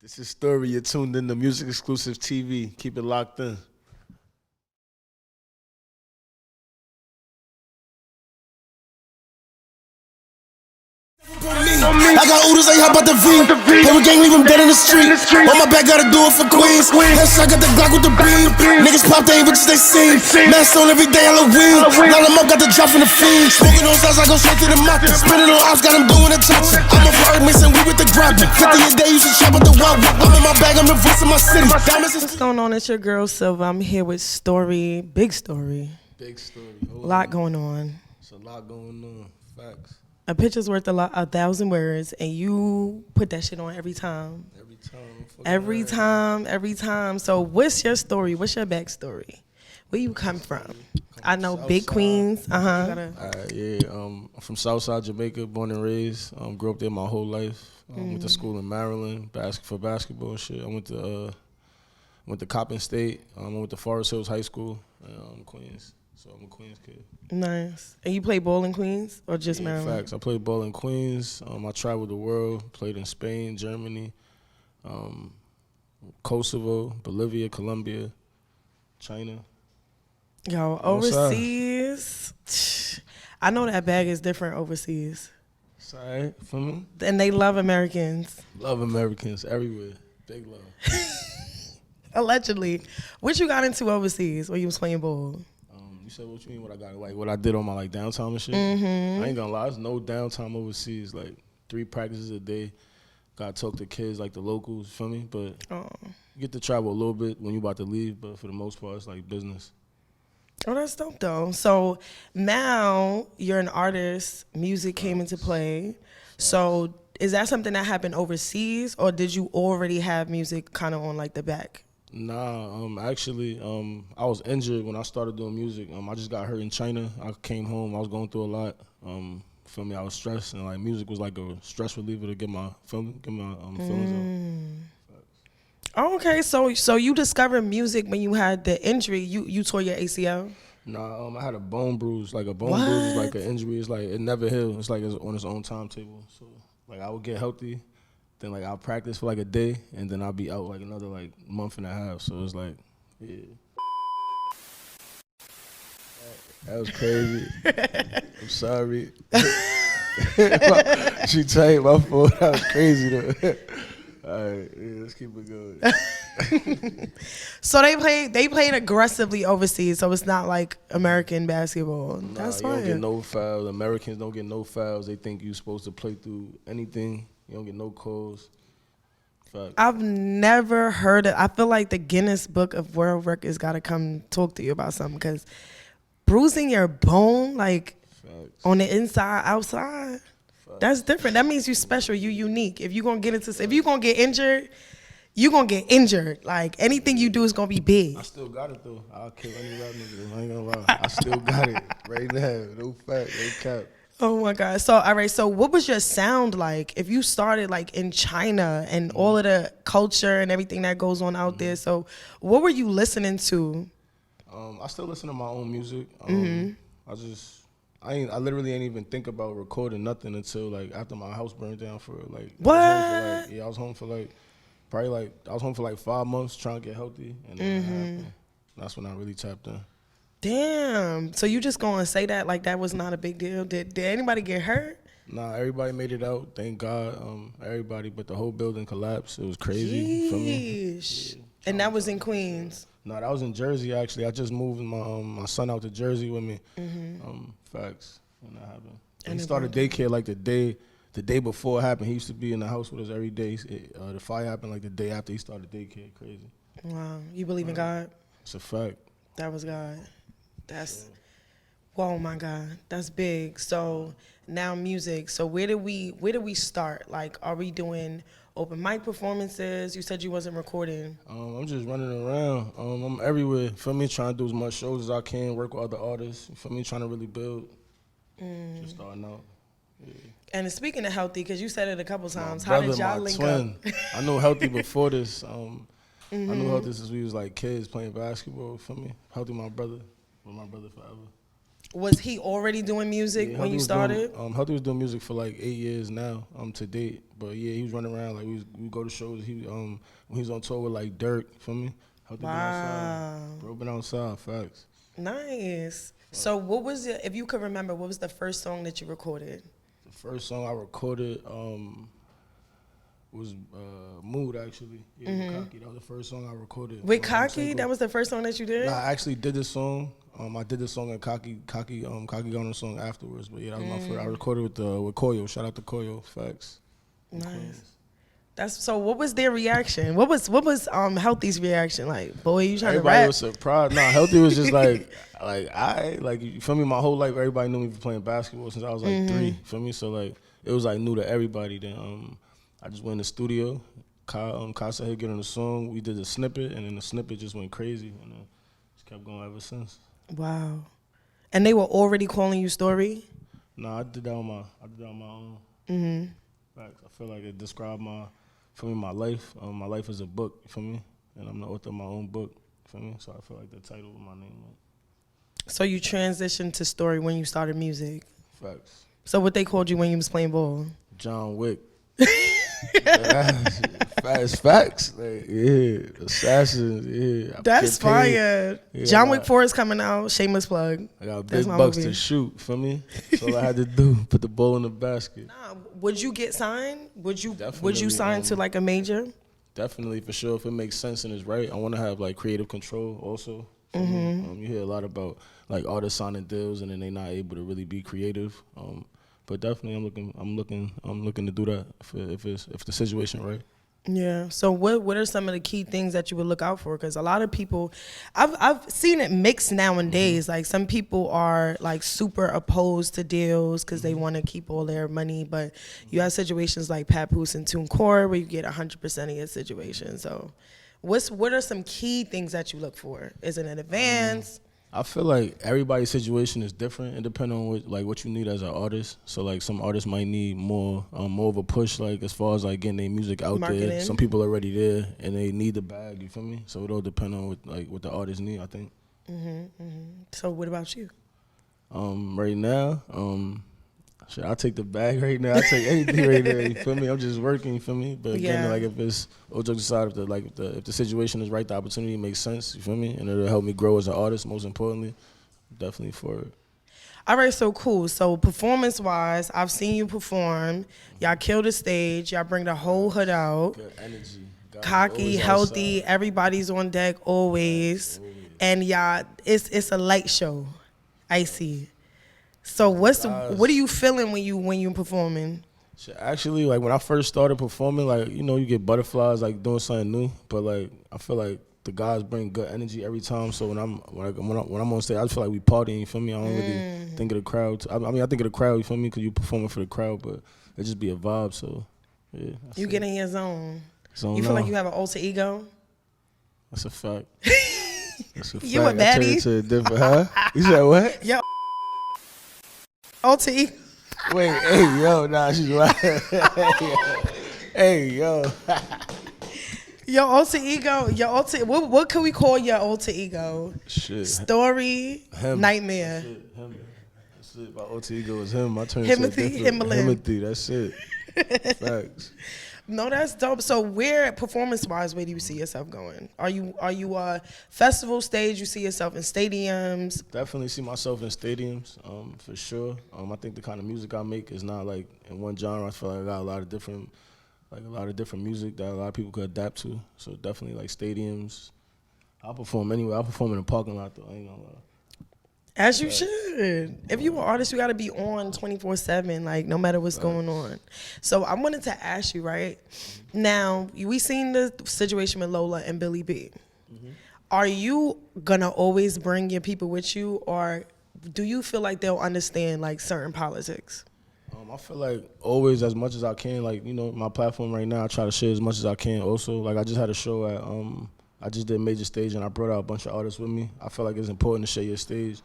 This is Story. You're tuned in to Music Exclusive TV. Keep it locked in. I got oodles, they hop out the V. Paper gang, leave them dead in the street. On my back, gotta do it for Queens. Headshot, got the Glock with the beam. Niggas pop, they ain't rich as they seem. Mask on every day, Halloween. Line them up, got the drop from the fiend. Smoking on sides, I go straight to the mouth. Spinning on ops, got them doing the toxic. I'm a fire mixing weed with the grab. 50 a day, you should chop with the wild. I'm in my bag, I'm the voice of my city. What's going on? It's your girl Silva. I'm here with Story. Big Story. Big story. A lot going on. It's a lot going on. Facts. A picture's worth a 1,000 words, and you put that shit on every time. Every time. So what's your story? What's your backstory? Where you come from? I know Big Queens. I'm from Southside Jamaica, born and raised. Grew up there my whole life. Went to school in Maryland, for basketball and shit. I went to Coppin State. I went to Forest Hills High School, Queens. So I'm a Queens kid. Nice. And you play ball in Queens or just Maryland? Facts. I played ball in Queens. I traveled the world. Played in Spain, Germany, Kosovo, Bolivia, Colombia, China. Yo, overseas. I know that bag is different overseas. It's all right for me. And they love Americans. Love Americans everywhere. Big love. Allegedly. What you got into overseas when you was playing ball? You said what you mean? What I got, like what I did on my downtime and shit. I ain't gonna lie, there's no downtime overseas. Like 3 practices a day. Gotta talk to kids like the locals. Feel me? But you get to travel a little bit when you about to leave. But for the most part, it's like business. Oh, that's dope though. So now you're an artist. Music came into play. So is that something that happened overseas, or did you already have music kind of on like the back? Nah, actually, I was injured when I started doing music. I just got hurt in China. I came home. I was going through a lot. Feel me? I was stressed, and like music was like a stress reliever to get my feelings out. Oh, okay, so you discovered music when you had the injury. You tore your ACL? Nah, I had a bone bruise. Like a bone bruise is like an injury. It's like it never heals. It's like it's on its own timetable. So like I would get healthy. Then like I'll practice for like a day, and then I'll be out like another like month and a half. So it's like, yeah. That was crazy. I'm sorry. She tight, my fault. That was crazy though. All right, yeah, let's keep it going. So they played aggressively overseas, so it's not like American basketball. That's fine. You don't fine. get no fouls. Americans don't get no fouls. They think you're supposed to play through anything. You don't get no calls. Fact. I've never heard it. I feel like the Guinness Book of World Records got to come talk to you about something, because bruising your bone, like on the inside, outside, that's different. That means you special, you unique. If you're going to get injured, you're going to get injured. Like anything you do is going to be big. I still got it though. I'll kill any rap nigga. I ain't gonna lie. I still got it right now. No fact, no cap. Oh my God. So, all right. So what was your sound like if you started like in China and all of the culture and everything that goes on out there? So what were you listening to? I still listen to my own music. I literally ain't even think about recording nothing until like after my house burned down for like. What? I was home for like 5 months trying to get healthy, and then that happened. That's when I really tapped in. Damn. So you just gonna say that like that was not a big deal? Did anybody get hurt? Nah, everybody made it out. Thank God. Everybody, but the whole building collapsed. It was crazy for me. Yeah. And that was in Queens. No, that was in Jersey actually. I just moved my son out to Jersey with me. Facts when that happened. And he started daycare like the day before it happened. He used to be in the house with us every day. The fire happened like the day after he started daycare. Crazy. Wow. You believe in God? It's a fact. That was God. Oh my God, that's big. So now music. So where did we start? Like, are we doing open mic performances? You said you wasn't recording. I'm just running around. I'm everywhere. For me, trying to do as much shows as I can, work with other artists. For me, trying to really build. Just starting out. Yeah. And speaking of healthy, because you said it a couple times, how did y'all link up? I knew Healthy before this. I knew Healthy since we was like kids playing basketball. For me, Healthy, my brother. With my brother forever. Was he already doing music Yeah, when you was started? Healthy was doing music for like 8 years now, to date. But yeah, he was running around like we go to shows. When he was on tour with like Dirk, feel me? Healthy been outside, bro, been outside. Facts. Nice. So what was it? If you could remember, what was the first song that you recorded? The first song I recorded was Mood, actually. Yeah, with Cocky. That was the first song I recorded. With Cocky? That was the first song that you did? Nah, I actually did this song. I did this song and Cocky got on the song afterwards. But yeah, that was my first. I recorded with Koyo. Shout out to Koyo. Facts. Nice. So. What was their reaction? What was Healthy's reaction like? Boy, you trying everybody to rap? Everybody was surprised. Nah, Healthy was just like you feel me. My whole life, everybody knew me for playing basketball since I was like 3. You feel me? So like it was like new to everybody. Then I just went in the studio. Casa had get on the song. We did a snippet, and then the snippet just went crazy, and then just kept going ever since. Wow. And they were already calling you Story? Nah, I did that on my own. Facts. I feel like it described my life. My life is a book, you feel me? And I'm the author of my own book, you feel me? So I feel like the title of my name. So you transitioned to Story when you started music? Facts. So what they called you when you was playing ball? John Wick. Facts. Like, yeah, Assassins, yeah. That's fire. Yeah, John Wick 4 is coming out. Shameless plug. I got big bucks to shoot, feel me? That's all I had to do. Put the ball in the basket. Nah, would you get signed? Would you Definitely, sign to like a major? Definitely, for sure. If it makes sense and is right, I want to have like creative control also. You hear a lot about like artists signing deals and then they not able to really be creative. But definitely, I'm looking to do that if the situation right. Yeah. So what are some of the key things that you would look out for? Because a lot of people, I've seen it mixed nowadays. Like some people are like super opposed to deals because they want to keep all their money, but you have situations like Papoose and TuneCore where you get 100% of your situation. So what are some key things that you look for? Is it an advance? I feel like everybody's situation is different. It depends on what you need as an artist. So like some artists might need more of a push, like as far as like getting their music out Marketing. there. Some people are already there and they need the bag. You feel me? So it all depends on what the artist need, I think. So what about you? Right now, shit, I take the bag right now. I take anything right now. You feel me? I'm just working. You feel me? But again, like if it's all jokes aside, if the situation is right, the opportunity makes sense. You feel me? And it'll help me grow as an artist. Most importantly, definitely for it. All right, so cool. So performance-wise, I've seen you perform. Y'all kill the stage. Y'all bring the whole hood out. Good energy. Cocky, healthy. Outside. Everybody's on deck always. And y'all, it's a light show. I see. So what are you feeling when you performing? Actually, like when I first started performing, like you get butterflies, like doing something new. But like I feel like the guys bring good energy every time. So when I'm on stage, I feel like we partying. You feel me? I don't really think of the crowd. I think of the crowd. You feel me? Because you performing for the crowd, but it just be a vibe. So yeah. You get in your zone. So you feel like you have an alter ego? That's a fact. That's a fact. You a baddie? I turn into a different, huh? You said what? Yo. Alter ego. Wait, hey, yo, nah, she's right. Hey, yo. Your alter ego, what can we call your alter ego? Shit. Story, him. Nightmare. That's it, him. That's it. My alter ego is him. I turn Himothy, that's it. Facts. No, that's dope. So performance-wise, where do you see yourself going? Are you a festival stage? You see yourself in stadiums? Definitely see myself in stadiums, for sure. I think the kind of music I make is not like in one genre. I feel like I got a lot of different music that a lot of people could adapt to. So definitely like stadiums. I'll perform anywhere. I'll perform in the parking lot though. I ain't gonna lie. As you should. If you're an artist, you got to be on 24/7, like no matter what's going on. So I wanted to ask you, right? Now, we seen the situation with Lola and Billy B. Are you gonna always bring your people with you, or do you feel like they'll understand like certain politics? I feel like always as much as I can, like, my platform right now, I try to share as much as I can also. Like I just had a show at, I just did Major Stage and I brought out a bunch of artists with me. I feel like it's important to share your stage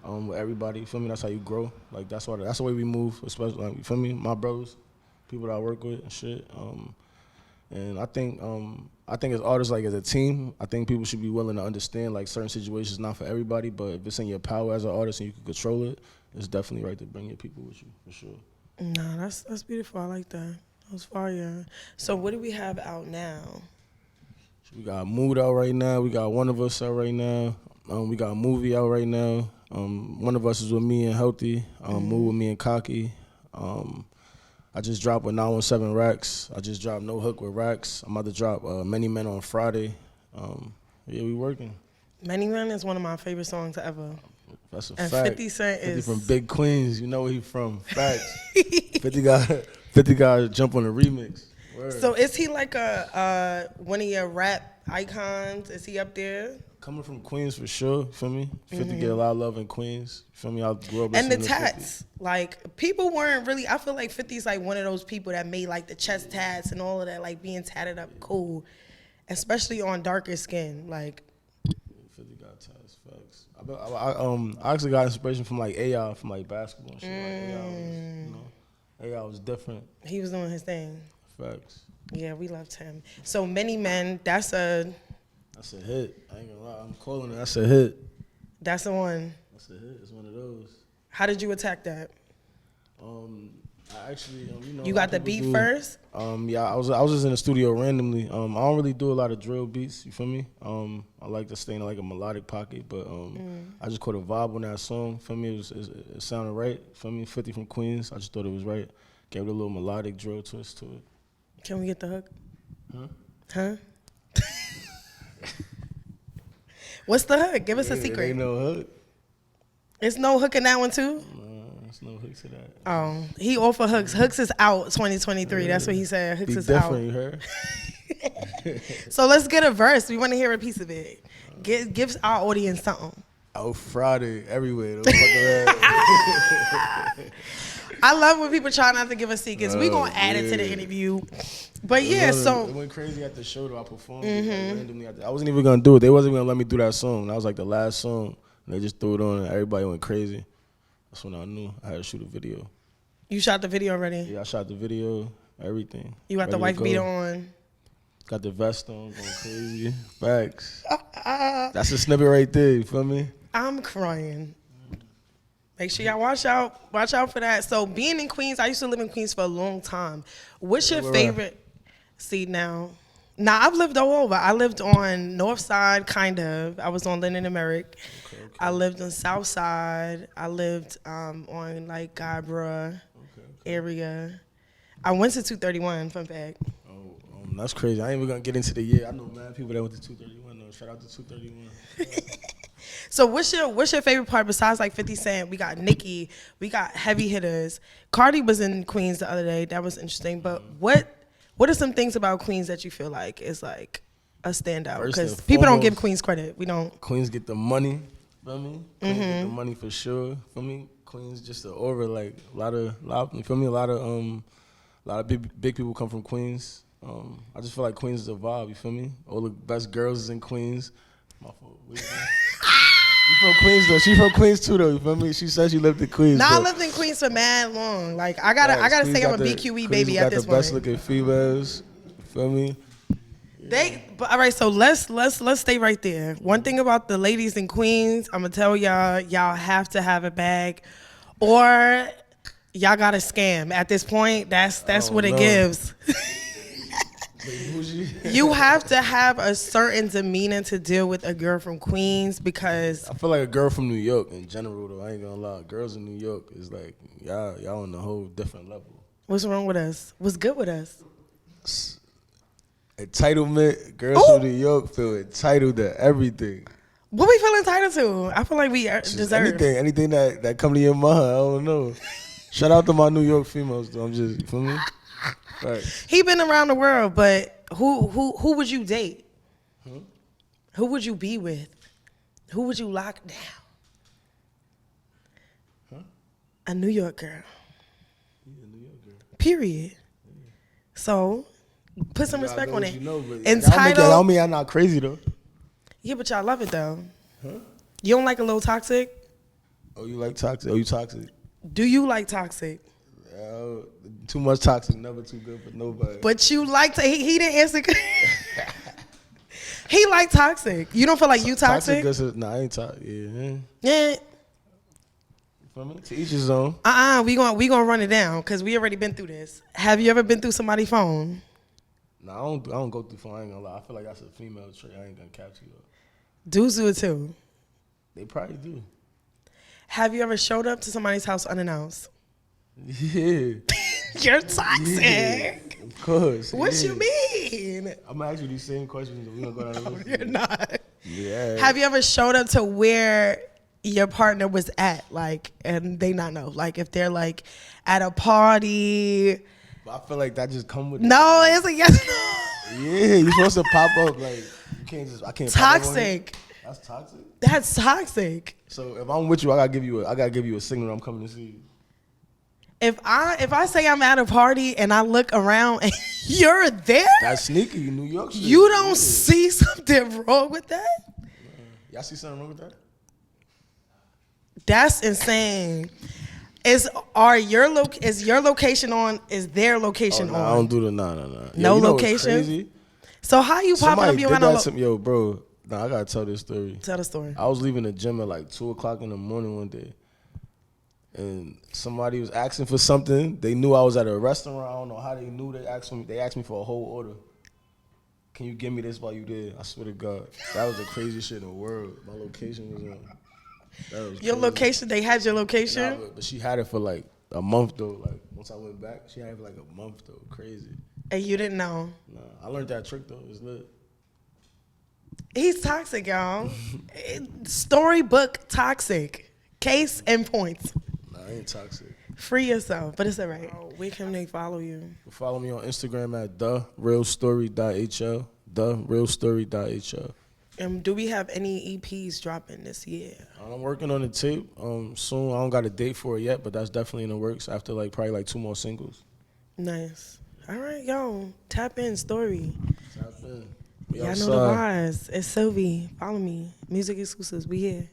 with everybody, you feel me? That's how you grow. Like that's the way we move, especially, like, you feel me? My brothers, people that I work with and shit. And I think as artists, like as a team, I think people should be willing to understand like certain situations not for everybody, but if it's in your power as an artist and you can control it, it's definitely right to bring your people with you for sure. Nah, that's beautiful. I like that. That was fire. So what do we have out now? We got Mood out right now. We got One of Us out right now. We got a movie out right now. One of Us is with me and Healthy. Mood with me and Cocky. I just dropped with 917 Racks. I just dropped No Hook with Racks. I'm about to drop Many Men on Friday. Yeah, we working. Many Men is one of my favorite songs ever. That's a and fact. 50 Cent 50 is from Big Queens. You know where he from. Facts. 50 got jump on the remix. Word. So is he like a one of your rap icons? Is he up there? Coming from Queens for sure, you feel me? 50 get a lot of love in Queens, you feel me? I grew up And the listening to tats, 50. like people weren't really, I feel like 50's like one of those people that made like the chest tats and all of that, like being tatted up cool, especially on darker skin, like. 50 got tats, facts. I actually got inspiration from like AI, from like basketball and shit. Like AI was, AI was different. He was doing his thing. Facts. Yeah, we loved him. So Many Men, that's a hit. I ain't gonna lie. I'm calling it. That's a hit. That's the one. That's a hit. It's one of those. How did you attack that? I actually, you got the beat first? Yeah, I was just in the studio randomly. I don't really do a lot of drill beats. You feel me? I like to stay in like a melodic pocket, but I just caught a vibe on that song. Feel me? It sounded right. Feel me? 50 from Queens. I just thought it was right. Gave it a little melodic drill twist to it. Can we get the hook? Huh? What's the hook? Give us a secret. Ain't no hook. It's no hook in that one too? There's no hook to that. Oh, he offer hooks. Hooks is out 2023. Yeah. That's what he said. Hooks is out. You heard? So let's get a verse. We want to hear a piece of it. Give our audience something. Out Friday everywhere. Don't fuck around. I love when people try not to give us secrets. We gonna add it to the interview. But yeah, so it went crazy at the show though. I performed it, like, randomly. I wasn't even gonna do it. They wasn't gonna let me do that song. That was like the last song. And they just threw it on and everybody went crazy. That's when I knew I had to shoot a video. You shot the video already? Yeah, I shot the video, everything. You got the wife beater on? Got the vest on, going crazy. Facts. That's a snippet right there, you feel me? I'm crying. Make sure y'all watch out for that. So being in Queens, I used to live in Queens for a long time. What's your favorite? See now, I've lived all over. I lived on North Side, kind of. I was on Linden and Merrick. Okay. I lived on South Side. I lived on like Guybrush area. I went to 231. Fun fact. That's crazy. I ain't even gonna get into the year. I know mad people that went to 231 though. Shout out to 231. So what's your favorite part besides like 50 Cent? We got Nicki, we got heavy hitters. Cardi was in Queens the other day. That was interesting. But what are some things about Queens that you feel like is like a standout? Because people don't give Queens credit. We don't. Queens get the money. Feel me? Queens get the money for sure. Feel me? Queens just the aura, like a lot of you feel me? A lot of big people come from Queens. I just feel like Queens is a vibe, you feel me? All the best girls is in Queens. My fault. You from Queens though? She from Queens too though, you feel me? She said she lived in Queens. I lived in Queens for mad long. Like I gotta say I'm a BQE baby at this point. Got the best looking females, you feel me? But all right, so let's stay right there. One thing about the ladies in Queens, I'm gonna tell y'all have to have a bag, or y'all got to scam. At this point, that's what it gives. You have to have a certain demeanor to deal with a girl from Queens because I feel like a girl from New York in general though. I ain't gonna lie, girls in New York is like y'all on a whole different level. What's wrong with us? What's good with us? Entitlement. Girls from New York feel entitled to everything. What we feel entitled to? I feel like we deserve anything that come to your mind. I don't know. Shout out to my New York females though. I'm just, you feel me? Right. He been around the world, but who would you date? Who would you be with? Who would you lock down? A New York girl. Yeah, a New York girl. Period. Yeah. So, put some respect on it. You know, but entitled. I don't mean I'm not crazy though. Yeah, but y'all love it though. You don't like a little toxic? Oh, you like toxic? Oh, you toxic? Do you like toxic? Too much toxic, never too good for nobody. But you like to, he didn't answer. He like toxic. You don't feel like you toxic? Nah, I ain't toxic. Yeah. Yeah. You feel me? To each his own. We gonna run it down because we already been through this. Have you ever been through somebody's phone? Nah, I don't go through phone. I ain't gonna lie. I feel like that's a female trait. I ain't gonna capture you. Dudes do it too. They probably do. Have you ever showed up to somebody's house unannounced? Yeah. You're toxic. Yeah, of course. What yeah. you mean? I'm gonna ask you these same questions. And we gonna go down the list. You're not. Yeah. Have you ever showed up to where your partner was at, like, and they not know, like, if they're like at a party? But I feel like that just come with. No, it's a yes. Yeah, you're supposed to pop up like you can't just. I can't. Toxic. Pop up on you. That's toxic. That's toxic. So if I'm with you, I gotta give you a signal. I'm coming to see you. If I say I'm at a party and I look around and you're there, That's sneaky, New York shit. you don't see something wrong with that? Y'all see something wrong with that? That's insane. Is your location on? Is their location on? I don't do the no. No you know location? what's crazy? So how you popping Somebody up? You did got no. that to me, yo, bro. Nah, I gotta tell this story. Tell the story. I was leaving the gym at like 2:00 in the morning one day, and somebody was asking for something. They knew I was at a restaurant. I don't know how they knew. They asked me for a whole order. Can you give me this while you there? I swear to God, that was the craziest shit in the world. My location was on. That was Your crazy. location? They had your location? Nah, but she had it for like a month though. Like once I went back, she had it for like a month though. Crazy. And you didn't know? Nah, I learned that trick though. It's lit. He's toxic, y'all. Storybook toxic. Case and points. Nah, I ain't toxic. Free yourself, but it's all right. Where can they follow you? Follow me on Instagram at therealstory.hl. Therealstory.hl. Do we have any EPs dropping this year? I'm working on the tape. Soon. I don't got a date for it yet, but that's definitely in the works. After like probably like 2 more singles. Nice. All right, y'all. Tap in, story. Tap in. Y'all know the vibes. It's Sylvie. Follow me. Music exclusives. We here.